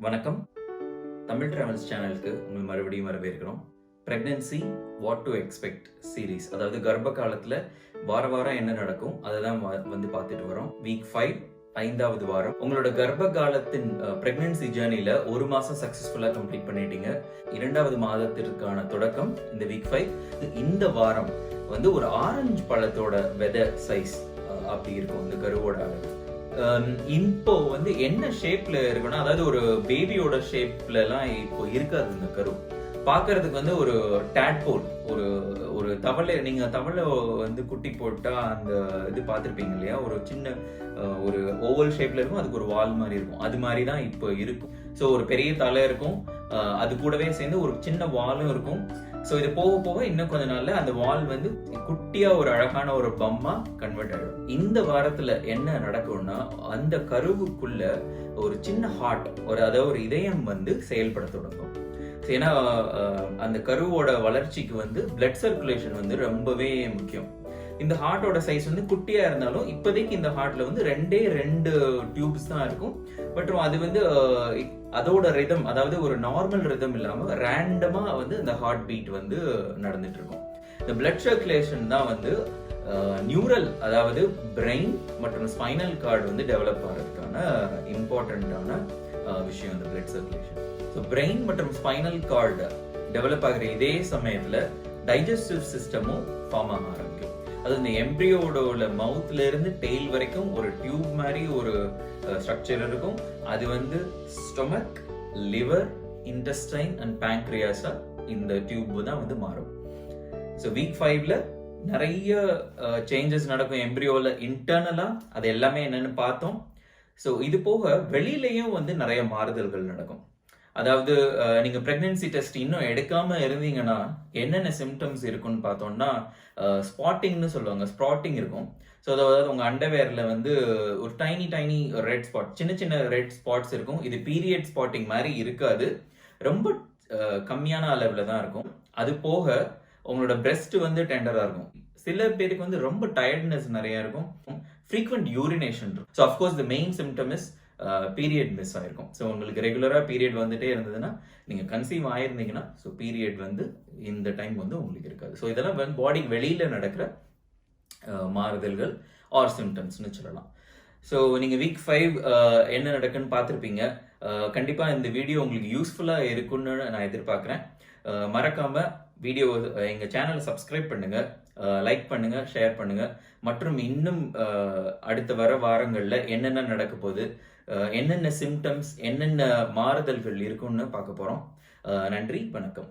வணக்கம். தமிழ் டிராவல்ஸ் சேனலுக்கு உங்களை மறுபடியும் வரவேற்கிறோம். Pregnancy what to expect series, அதாவது கர்ப்ப காலத்தில் வாரம் என்ன நடக்கும் அதை தான் வந்து பார்த்துட்டு வரோம். வீக் 5 5வது வாரம். உங்களோட கர்ப்ப காலத்தின் பிரெக்னன்சி ஜேர்னியில் ஒரு மாதம் சக்ஸஸ்ஃபுல்லாக கம்ப்ளீட் பண்ணிட்டீங்க. 2வது மாதத்திற்கான தொடக்கம் இந்த வீக் 5. இந்த வாரம் வந்து ஒரு ஆரஞ்சு பழத்தோட விதை சைஸ் அப்படி இருக்கும் இந்த கருவோட அளவு. இப்போ வந்து என்ன ஷேப்ல இருக்குன்னா, அதாவது ஒரு பேபியோட ஷேப்ல எல்லாம் இப்போ இருக்காது இந்த கரு. பாக்குறதுக்கு வந்து ஒரு டேட்போல், ஒரு ஒரு தவளை, நீங்க தவளை வந்து குட்டி போட்டா அந்த இது பார்த்துருப்பீங்க இல்லையா, ஒரு சின்ன ஒரு ஓவல் ஷேப்ல இருக்கும், அதுக்கு ஒரு வால் மாதிரி இருக்கும், அது மாதிரி தான் இப்போ இருக்கும். ஸோ ஒரு பெரிய தலை இருக்கும், அது கூடவே சேர்ந்து ஒரு சின்ன வாலும் இருக்கும். ஸோ இது போக போக இன்னும் கொஞ்ச நாள்ல அந்த வால் வந்து குட்டியா ஒரு அழகான ஒரு பம்மா கன்வெர்ட் ஆயிடும். இந்த வாரத்துல என்ன நடக்கும்னா, அந்த கருவுக்குள்ள ஒரு சின்ன ஹார்ட், அதாவது ஒரு இதயம் வந்து செயல்பட தொடங்கும். ஏன்னா அந்த கருவோட வளர்ச்சிக்கு வந்து பிளட் சர்க்குலேஷன் வந்து ரொம்பவே முக்கியம். இந்த ஹார்ட்டோட சைஸ் வந்து குட்டியா இருந்தாலும் இப்போதைக்கு இந்த ஹார்ட்ல வந்து 2 டியூப்ஸ் தான் இருக்கும். பட் அது வந்து அதோட ரிதம், அதாவது ஒரு நார்மல் ரிதம் இல்லாம ரேண்டமா வந்து இந்த ஹார்ட் பீட் வந்து நடந்துட்டு இருக்கும். இந்த பிளட் சர்க்குலேஷன் தான் வந்து நியூரல், அதாவது பிரெயின் மற்றும் ஸ்பைனல் கார்டு வந்து டெவலப் ஆகிறதுக்கான இம்பார்ட்டன்டான விஷயம் இந்த பிளட் சர்க்குலேஷன். ஸோ பிரெயின் மற்றும் ஸ்பைனல் கார்டு டெவலப் ஆகிற இதே சமயத்துல டைஜஸ்டிவ் சிஸ்டமும் ஃபார்ம் ஆக ஆரம்பிக்கும். அது இந்த எம்ப்ரியோட மவுத்ல இருந்து டெய்ல் வரைக்கும் ஒரு டியூப் மாதிரி ஒரு ஸ்ட்ரக்சர் இருக்கும். அது வந்து ஸ்டொமக், லிவர், இன்டெஸ்டைன் அண்ட் பேங்க்ரியாஸா இந்த டியூப் தான் வந்து மாறும். ஸோ வீக் 5ல நிறைய சேஞ்சஸ் நடக்கும் எம்ப்ரியோல. இன்டர்னலா அது எல்லாமே என்னன்னு பார்த்தோம். ஸோ இது போக வெளியிலையும் வந்து நிறைய மாறுதல்கள் நடக்கும். அதாவது நீங்க பிரெக்னன்சி டெஸ்ட் இன்னும் எடுக்காம இருந்தீங்கன்னா என்னென்ன சிம்டம்ஸ் இருக்குன்னு பார்த்தோம்னா, ஸ்பாட்டிங்னு சொல்லுவாங்க, ஸ்ப்ராட்டிங் இருக்கும். ஸோ அதாவது உங்க அண்டர்வேர்ல வந்து ஒரு டைனி ரெட் ஸ்பாட், சின்ன ரெட் ஸ்பாட்ஸ் இருக்கும். இது பீரியட் ஸ்பாட்டிங் மாதிரி இருக்காது, ரொம்ப கம்மியான அளவுல தான் இருக்கும். அது போக உங்களோட பிரெஸ்ட் வந்து டெண்டரா இருக்கும். சில பேருக்கு வந்து ரொம்ப டயர்ட்னஸ் நிறைய இருக்கும், ஃப்ரீக்வெண்ட் யூரினேஷன் இருக்கும். So of course the main symptom is period miss ஆயிருக்கும். ஸோ உங்களுக்கு ரெகுலரா பீரியட் வந்துட்டே இருந்ததுன்னா, நீங்க கன்சீவ் ஆயிருந்தீங்கன்னா, ஸோ பீரியட் வந்து இந்த டைம் வந்து உங்களுக்கு இருக்காது. ஸோ இதெல்லாம் வந்து பாடிக்கு வெளியில நடக்கிற மாறுதல்கள் ஆர் சிம்டம்ஸ்னு சொல்லலாம். ஸோ நீங்க வீக் 5 என்ன நடக்குன்னு பார்த்துருப்பீங்க. கண்டிப்பா இந்த வீடியோ உங்களுக்கு யூஸ்ஃபுல்லா இருக்குன்னு நான் எதிர்பார்க்கிறேன். மறக்காம வீடியோ எங்க சேனலை சப்ஸ்கிரைப் பண்ணுங்க, லைக் பண்ணுங்க, ஷேர் பண்ணுங்க. மற்றும் இன்னும் அடுத்த வர வாரங்கள்ல என்னென்ன நடக்க போகுது, என்னென்ன சிம்டம்ஸ், என்னென்ன மாறுதல்கள் இருக்குன்னு பார்க்க போறோம். நன்றி, வணக்கம்.